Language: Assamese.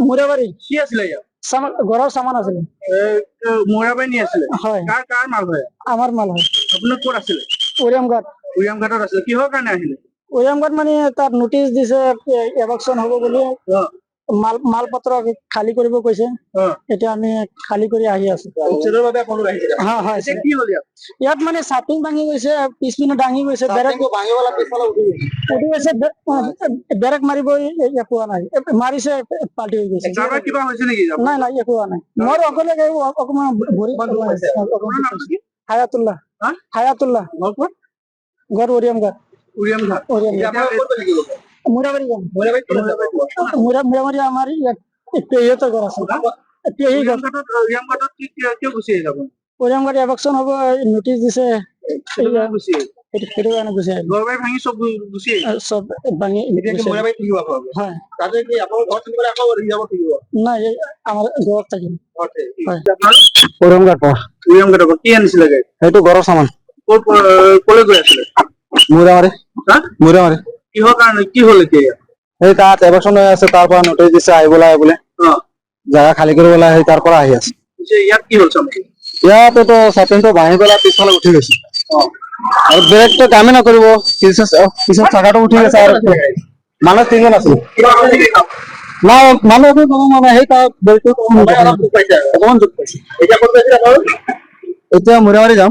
মুৰাবাৰী কি আছিলে ঘৰৰ সামান আছিলে মুৰাবাৰী নি আছিলে হয় কাৰ মাল হয় আমাৰ মাল হয় আপুনি ক'ত আছিলে উৰিয়ামঘাটত আছিলে কিহৰ কাৰণে আহিলে উৰিয়ামঘাট মানে তাত নোটিচ দিছে এভেকচন হ'ব বুলি মালপত্ৰ খালী কৰিব কৈছে এতিয়া আমি খালী কৰি আহি আছো ইয়াত মানে ছাটিং ভাঙি গৈছে পিছপিনে দাঙি গৈছে বেৰেক মাৰিব পোৱা নাই মাৰিছে পাল্টি হৈ গৈছে নাই নাই একো হোৱা নাই মই অকলে অকমান ভৰি হায়াতুল্লাহ ঘৰ উৰিয়ামঘাট মুৰাবাৰী আমাৰ পেহীহঁতৰ ঘৰ আছে উৰিয়ামঘাট এভেকচন হ'ব নোটিচ দিছে চব ভাঙি নাই আমাৰ ঘৰত থাকিম উৰিয়ামঘাটৰ কি আনিছিলে সেইটো ঘৰৰ সামান কলৈ গৈ আছিলে মুৰাবাৰী কিহৰ কাৰণে কি হ'ল এতিয়া এই তাত এভেকচন হৈ আছে তাৰ পৰা নোটিচ দিছে আহিবলৈ বোলে জাগা খালী কৰিবলৈ আহি তাৰ পৰা আহি আছে ইয়াত কি হ'ল ইয়াততো ছাটিংটো ভাঙি পেলাই পিছফালে উঠি গৈছে আৰু ব্ৰেকটো কামেই নকৰিব পিছত চাকাটো উঠি গৈছে আৰু মানুহ তিনিজন আছিল নাই মানুহ একো ক'ব মানে সেই তাৰ অকণমান দুখ পাইছে এতিয়া মুৰাবাৰী যাম